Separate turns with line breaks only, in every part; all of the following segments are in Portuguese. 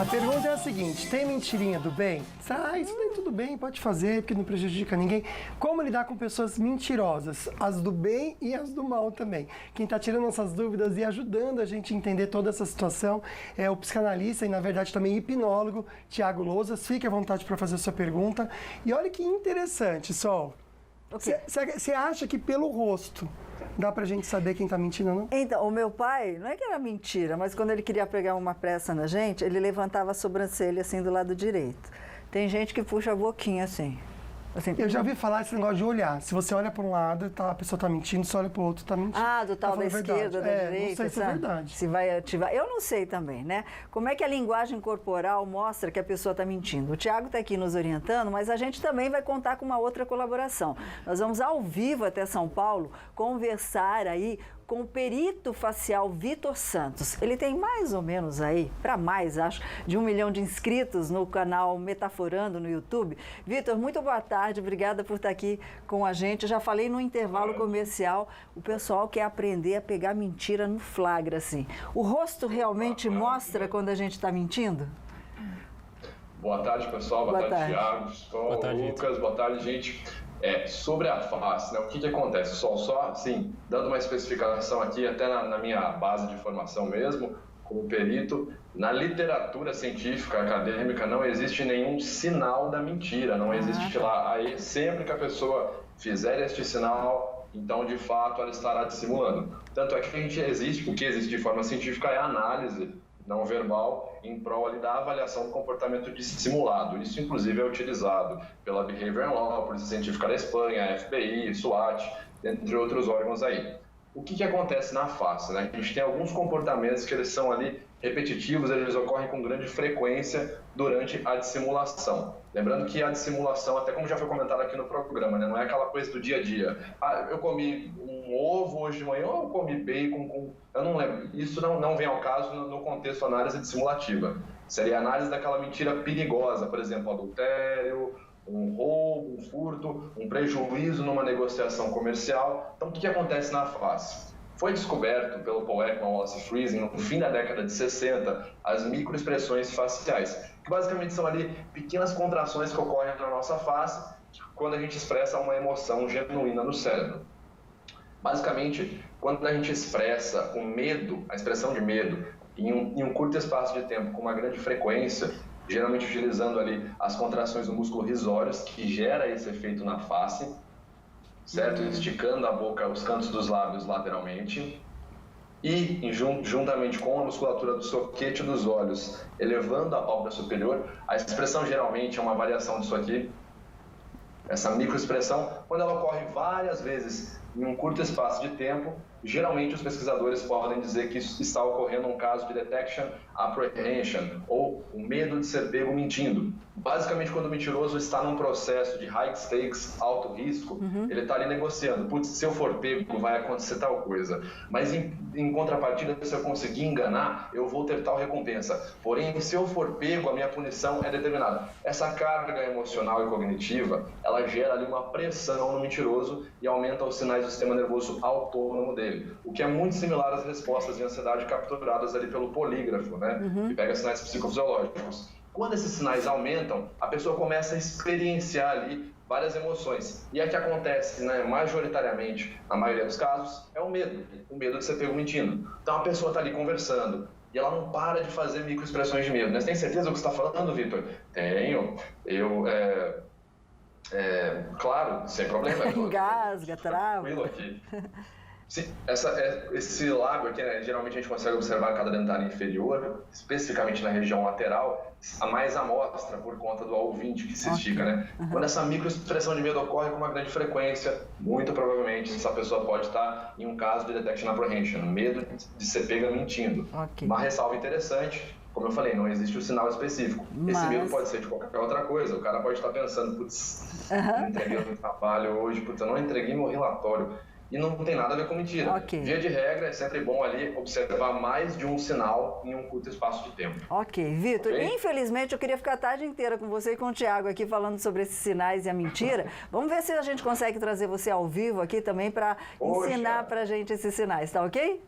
A pergunta é a seguinte: tem mentirinha do bem? Isso daí tudo bem, pode fazer, porque não prejudica ninguém. Como lidar com pessoas mentirosas? As do bem e as do mal também. Quem está tirando essas dúvidas e ajudando a gente a entender toda essa situação é o psicanalista e, na verdade, também hipnólogo, Tiago Lousas. Fique à vontade para fazer a sua pergunta. E olha que interessante, Sol. Você acha que pelo rosto dá pra gente saber quem tá mentindo ou não?
Então, o meu pai, não é que era mentira, mas quando ele queria pegar uma pressa na gente, ele levantava a sobrancelha assim do lado direito. Tem gente que puxa a boquinha assim.
Eu já ouvi falar esse negócio de olhar. Se você olha para um lado, a pessoa tá mentindo, se olha para o outro, tá mentindo.
Ah, do tal da esquerda, da direita.
Não sei se é verdade.
Se vai ativar. Eu não sei também, né? Como é que a linguagem corporal mostra que a pessoa está mentindo? O Tiago está aqui nos orientando, mas a gente também vai contar com uma outra colaboração. Nós vamos ao vivo até São Paulo conversar aí com o perito facial Vitor Santos. Ele tem mais ou menos aí, para mais, acho, de 1 milhão de inscritos no canal Metaforando no YouTube. Vitor, muito boa tarde, obrigada por estar aqui com a gente. Eu já falei no intervalo comercial, o pessoal quer aprender a pegar mentira no flagra, assim. O rosto realmente mostra quando a gente está mentindo?
Boa tarde, pessoal. Boa tarde, Thiago.
Boa tarde,
Lucas. Boa tarde, gente. Sobre a face, né, o que acontece? Só assim, dando uma especificação aqui, até na minha base de formação mesmo, como perito, na literatura científica, acadêmica, não existe nenhum sinal da mentira, não existe lá. Aí, sempre que a pessoa fizer este sinal, então, de fato, ela estará dissimulando. Tanto é que o que existe de forma científica é a análise não verbal em prol ali da avaliação do comportamento dissimulado. Isso, inclusive, é utilizado pela Behavioral Law, Polícia Científica da Espanha, FBI, SWAT, entre outros órgãos aí. O que acontece na face, né? A gente tem alguns comportamentos que eles são ali repetitivos, eles ocorrem com grande frequência durante a dissimulação. Lembrando que a dissimulação, até como já foi comentado aqui no programa, né? Não é aquela coisa do dia a dia. Eu comi um ovo hoje de manhã, ou eu comi bacon com... Eu não lembro. Isso não vem ao caso no contexto análise dissimulativa. Seria a análise daquela mentira perigosa, por exemplo, adultério, um roubo, um furto, um prejuízo numa negociação comercial. Então, o que acontece na face? Foi descoberto pelo Paul Ekman e Wallace Friesen, no fim da década de 60, as microexpressões faciais, que basicamente são ali pequenas contrações que ocorrem na nossa face quando a gente expressa uma emoção genuína no cérebro. Basicamente, quando a gente expressa o medo, a expressão de medo, em um curto espaço de tempo, com uma grande frequência, geralmente utilizando ali as contrações do músculo risórios, que gera esse efeito na face, certo? Esticando a boca, os cantos dos lábios lateralmente, e juntamente com a musculatura do soquete dos olhos, elevando a pálpebra superior, a expressão geralmente é uma variação disso aqui, essa microexpressão, quando ela ocorre várias vezes em um curto espaço de tempo, geralmente os pesquisadores podem dizer que isso está ocorrendo um caso de detection apprehension, ou o medo de ser pego mentindo. Basicamente, quando o mentiroso está num processo de high stakes, alto risco, ele está ali negociando. Putz, se eu for pego, vai acontecer tal coisa. Mas em contrapartida, se eu conseguir enganar, eu vou ter tal recompensa. Porém, se eu for pego, a minha punição é determinada. Essa carga emocional e cognitiva, ela gera ali uma pressão no mentiroso e aumenta os sinais do sistema nervoso autônomo dele. O que é muito similar às respostas de ansiedade capturadas ali pelo polígrafo, né? Que pega sinais psicofisiológicos. Quando esses sinais aumentam, a pessoa começa a experienciar ali várias emoções. E a que acontece, né, majoritariamente, na maioria dos casos, é o medo de ser pego mentindo. Então a pessoa está ali conversando e ela não para de fazer microexpressões de medo. Né? Você tem certeza do que você está falando, Vitor? Tenho. Claro, sem problema.
Engasga, trava.
Tranquilo aqui. Esse lábio aqui, né, geralmente a gente consegue observar a cada dentária inferior, especificamente na região lateral, a mais amostra por conta do A20 que se estica, né? Quando essa microexpressão de medo ocorre com uma grande frequência, muito provavelmente essa pessoa pode estar em um caso de detection apprehension, medo de ser pega mentindo. Uma ressalva interessante, como eu falei, não existe um sinal específico. Esse medo pode ser de qualquer outra coisa. O cara pode estar pensando, putz, não entreguei o trabalho hoje, putz, eu não entreguei meu relatório. E não tem nada a ver com mentira. Via de regra, é sempre bom ali observar mais de um sinal em um curto espaço de tempo.
Vitor, infelizmente eu queria ficar a tarde inteira com você e com o Tiago aqui falando sobre esses sinais e a mentira. Vamos ver se a gente consegue trazer você ao vivo aqui também para ensinar pra gente esses sinais, tá ok?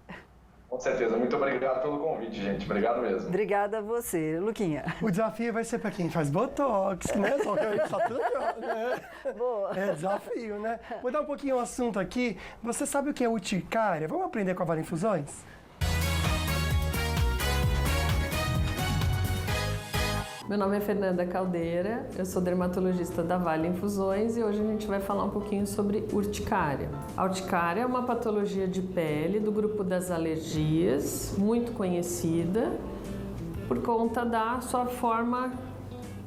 Com certeza. Muito obrigado pelo convite, gente. Obrigado mesmo.
Obrigada a você. Luquinha.
O desafio vai ser para quem faz botox, né? Só que aí tá tudo, né?
Boa.
É desafio, né? Mudar um pouquinho o assunto aqui. Você sabe o que é urticária? Vamos aprender com a Vale Infusões?
Meu nome é Fernanda Caldeira, eu sou dermatologista da Vale Infusões e hoje a gente vai falar um pouquinho sobre urticária. A urticária é uma patologia de pele do grupo das alergias, muito conhecida por conta da sua forma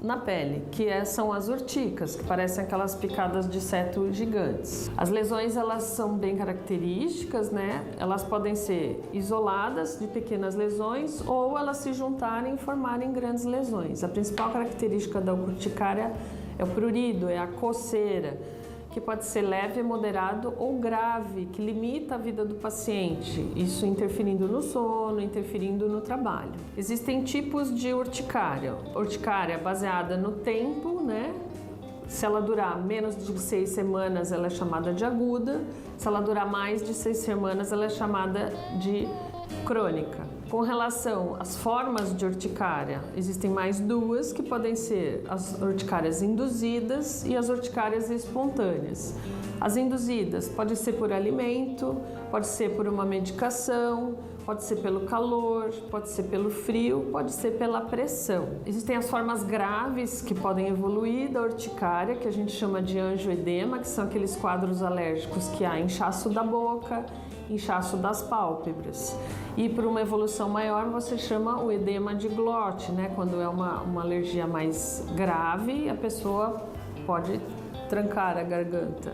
na pele, são as urticas, que parecem aquelas picadas de inseto gigantes. As lesões, elas são bem características, né? Elas podem ser isoladas de pequenas lesões ou elas se juntarem e formarem grandes lesões. A principal característica da urticária é o prurido, é a coceira, que pode ser leve, moderado ou grave, que limita a vida do paciente, isso interferindo no sono, interferindo no trabalho. Existem tipos de urticária. Urticária baseada no tempo, né? Se ela durar menos de 6 semanas, ela é chamada de aguda. Se ela durar mais de 6 semanas, ela é chamada de crônica. Com relação às formas de urticária, existem mais duas, que podem ser as urticárias induzidas e as urticárias espontâneas. As induzidas pode ser por alimento, pode ser por uma medicação, pode ser pelo calor, pode ser pelo frio, pode ser pela pressão. Existem as formas graves que podem evoluir da urticária, que a gente chama de angioedema, que são aqueles quadros alérgicos que há inchaço da boca, inchaço das pálpebras. E por uma evolução maior, você chama o edema de glote, né? Quando é uma alergia mais grave, a pessoa pode trancar a garganta.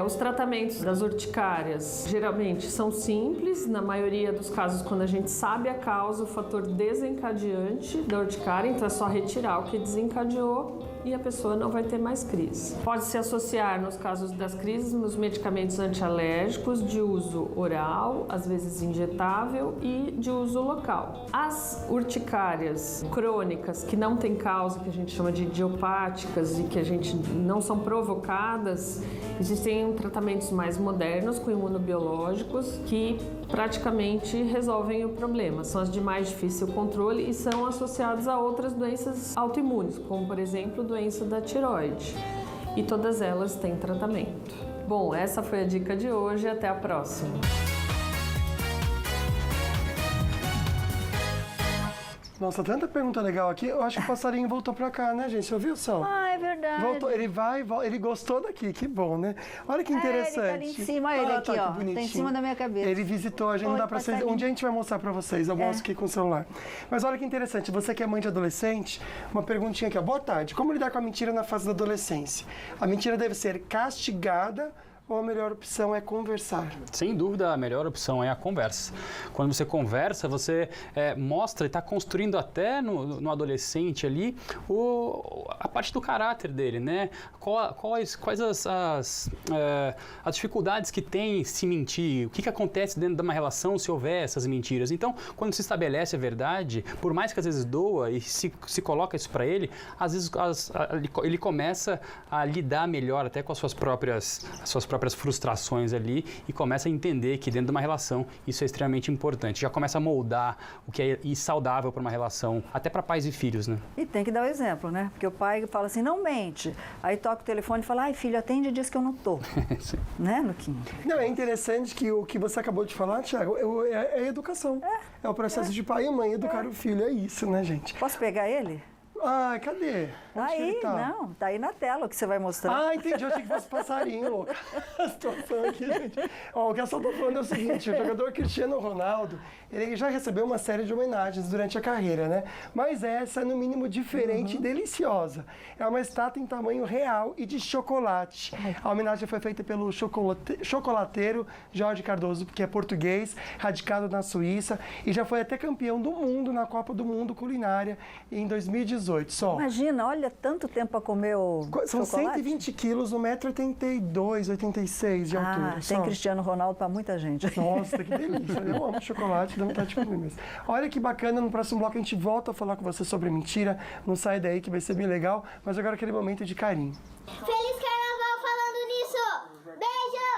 Os tratamentos das urticárias geralmente são simples, na maioria dos casos, quando a gente sabe a causa, o fator desencadeante da urticária, então é só retirar o que desencadeou e a pessoa não vai ter mais crise. Pode se associar, nos casos das crises, os medicamentos antialérgicos de uso oral, às vezes injetável, e de uso local. As urticárias crônicas, que não têm causa, que a gente chama de idiopáticas e que a gente não são provocadas, existem tratamentos mais modernos com imunobiológicos que praticamente resolvem o problema. São as de mais difícil controle e são associadas a outras doenças autoimunes, como por exemplo doença da tireoide. E todas elas têm tratamento. Bom, essa foi a dica de hoje. Até a próxima.
Nossa, tanta pergunta legal aqui. Eu acho que o passarinho voltou pra cá, né, gente? Você ouviu, Sol?
Ah, é verdade.
Voltou, ele vai, ele gostou daqui, que bom, né? Olha que interessante.
Ele tá ali em cima, olha ele aqui,
tá,
ó.
que bonitinho.
Tá em cima da minha cabeça.
Ele visitou, a gente não dá pra vocês. Um dia a gente vai mostrar pra vocês, eu mostro aqui com o celular. Mas olha que interessante, você que é mãe de adolescente, uma perguntinha aqui, ó. Boa tarde. Como lidar com a mentira na fase da adolescência? A mentira deve ser castigada ou a melhor opção é conversar?
Sem dúvida, a melhor opção é a conversa. Quando você conversa, você mostra e está construindo até no adolescente ali a parte do caráter dele, né? Quais as dificuldades que tem se mentir, o que acontece dentro de uma relação se houver essas mentiras. Então, quando se estabelece a verdade, por mais que às vezes doa e se coloca isso para ele, às vezes ele começa a lidar melhor até com as suas próprias frustrações ali e começa a entender que dentro de uma relação isso é extremamente importante. Já começa a moldar o que é saudável para uma relação, até para pais e filhos, né?
E tem que dar o exemplo, né? Porque o pai fala assim, não mente. Aí toca o telefone e fala, ai filho, atende e diz que eu não tô. Né, Luquinha?
Não, é interessante que o que você acabou de falar, Thiago, é a educação. É o processo de pai e mãe educar o filho, é isso, né, gente?
Posso pegar ele?
Ai, cadê? Onde
Aí,
ele tá?
não, tá aí na tela o que você vai mostrar.
Ah, entendi. Eu achei que fosse passarinho, louca. A situação aqui, gente. Ó, o que eu só tô falando é o seguinte, o jogador Cristiano Ronaldo, ele já recebeu uma série de homenagens durante a carreira, né? Mas essa é, no mínimo, diferente e deliciosa. É uma estátua em tamanho real e de chocolate. A homenagem foi feita pelo chocolateiro Jorge Cardoso, que é português, radicado na Suíça, e já foi até campeão do mundo na Copa do Mundo Culinária em 2018. Só.
Imagina, olha, tanto tempo para comer o
São
chocolate.
120 quilos, 1,82 m, 86 de altura.
Tem
só.
Cristiano Ronaldo para muita gente.
Nossa, que delícia. Eu amo chocolate, dá vontade de comer mesmo. Olha que bacana, no próximo bloco a gente volta a falar com você sobre mentira. Não sai daí que vai ser bem legal, mas agora aquele momento de carinho.
Feliz Carnaval falando nisso! Beijo!